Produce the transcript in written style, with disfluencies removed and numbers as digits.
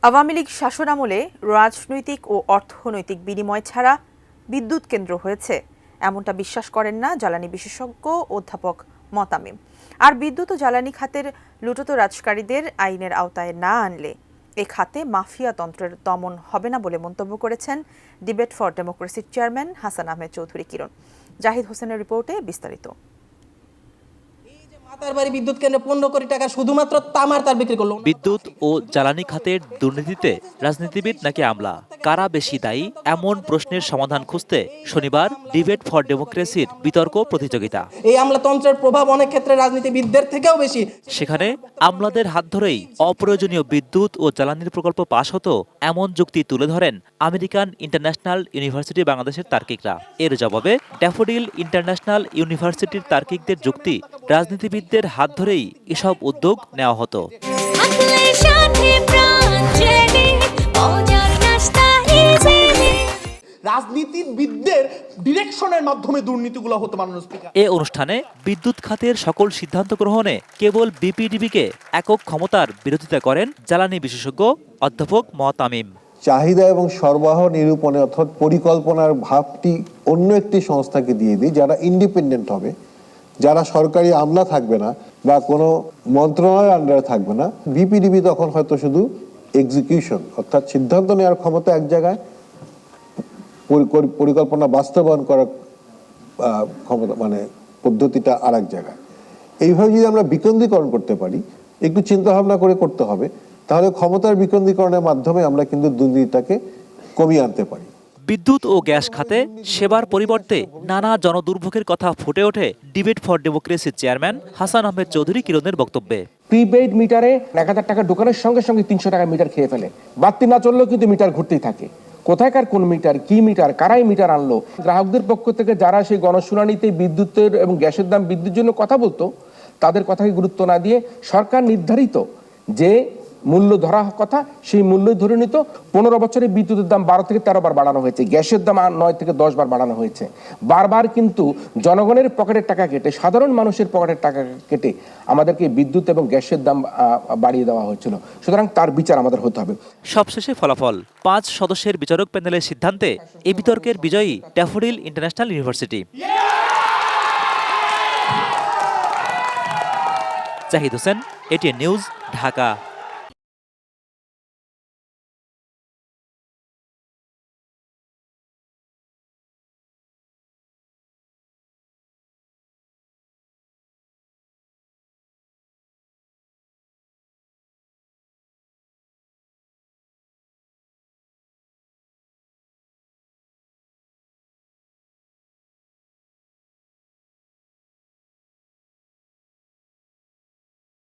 আওয়ামী লীগ শাসনামলে রাজনৈতিক ও অর্থনৈতিক বিনিময় ছাড়া বিদ্যুৎ কেন্দ্র হয়েছে এমনটা বিশ্বাস করেন না জ্বালানি বিশেষজ্ঞ অধ্যাপক মোতামিম। আর বিদ্যুৎ ও জ্বালানি খাতের লুটতো রাজকারীদের আইনের আওতায় না আনলে এ খাতে মাফিয়া তন্ত্রের দমন হবে না বলে মন্তব্য করেছেন ডিবেট ফর ডেমোক্রেসির চেয়ারম্যান হাসান আহমেদ চৌধুরী কিরণ। জাহিদ হোসেনের রিপোর্টে বিস্তারিত। বিদ্যুৎ কেন্দ্রে 15 কোটি টাকা শুধুমাত্র তামার তার বিক্রি করলো। বিদ্যুৎ ও জ্বালানি খাতের দুর্নীতিতে রাজনীতিবিদ নাকি আমলা, কারা বেশি দায়ী এমন প্রশ্নের সমাধান খুঁজতে শনিবার ডিবেট ফর ডেমোক্রেসির বিতর্ক প্রতিযোগিতা। এই আমলাতন্ত্রের প্রভাব অনেক ক্ষেত্রে রাজনীতিবিদদের থেকেও বেশি। সেখানে আমলাদের হাত ধরেই অপ্রয়োজনীয় বিদ্যুৎ ও জ্বালানির প্রকল্প পাশ হতো এমন যুক্তি তুলে ধরেন আমেরিকান ইন্টারন্যাশনাল ইউনিভার্সিটি বাংলাদেশের তার্কিকরা। এর জবাবে ড্যাফোডিল ইন্টারন্যাশনাল ইউনিভার্সিটির তার্কিকদের যুক্তি, রাজনীতিবিদদের হাত ধরেই এসব উদ্যোগ নেওয়া হতো। রাজনীতিবিদদের ডিরেকশনের মাধ্যমে দুর্নীতিগুলো হতো মাননীয় স্পিকার। এ অনুষ্ঠানে বিদ্যুৎ খাতের সকল সিদ্ধান্ত গ্রহণে কেবল বিপিডিবিকে একক ক্ষমতার বিরোধিতা করেন জ্বালানি বিশেষজ্ঞ অধ্যাপক মোতামিম। চাহিদা এবং সরবরাহ নিরূপণে অর্থাৎ পরিকল্পনার ভাবটি অন্য একটি সংস্থাকে দিয়ে দিই, যারা ইন্ডিপেন্ডেন্ট হবে, যারা সরকারি আমলা থাকবে না বা কোনো মন্ত্রণালয়ের আন্ডারে থাকবে না। বিপিডিবি তখন হয়তো শুধু এক্সিকিউশন অর্থাৎ সিদ্ধান্ত নেওয়ার ক্ষমতা এক জায়গায়, পরিকল্পনা বাস্তবায়ন করার ক্ষমতা মানে পদ্ধতিটা আর এক জায়গায়। এইভাবে যদি আমরা বিকেন্দ্রীকরণ করতে পারি, একটু চিন্তা ভাবনা করে করতে হবে, তাহলে ক্ষমতার বিকেন্দ্রীকরণের মাধ্যমে আমরা কিন্তু দুর্নীতিটাকে কমিয়ে আনতে পারি। বিদ্যুৎ ও গ্যাস খাতে সেবার পরিবর্তে নানা জনদুর্ভোগের কথা ফুটে ওঠে ডিবেট ফর ডেমোক্রেসির চেয়ারম্যান হাসান আহমেদ চৌধুরী কিরণের বক্তব্যে। প্রিপেইড মিটারে 1000 টাকা ঢোকানোর সঙ্গে সঙ্গে 300 টাকা মিটার খেয়ে ফেলে। বাড়তি না চললেও কিন্তু মিটার ঘুরতেই থাকে। কোথাকার কোন মিটার, কি মিটার, কারাই মিটার আনলো? গ্রাহকদের পক্ষ থেকে যারা সেই গণশুনানিতে বিদ্যুতের এবং গ্যাসের দাম বৃদ্ধির জন্য কথা বলতো, তাদের কথাকে গুরুত্ব না দিয়ে সরকার নির্ধারিত যে মূল্য ধরা কথা সেই মূল্যই ধরে নিত। 15 বছরে বিদ্যুতের দাম 12 থেকে 13 বার বাড়ানো হয়েছে, গ্যাসের দাম 9 থেকে 10 বার বাড়ানো হয়েছে। বারবার কিন্তু জনগণের পকেটের টাকা কেটে, সাধারণ মানুষের পকেটের টাকা কেটে আমাদেরকে বিদ্যুৎ এবং গ্যাসের দাম বাড়িয়ে দেওয়া হয়েছিল। সুতরাং তার বিচার আমাদের হতে হবে। সবশেষে ফলাফল, 5 সদস্যের বিচারক প্যানেলের সিদ্ধান্তে এই বিতর্কের বিজয়ী daffodil international university. Zahid Hossain, ATN news, Dhaka.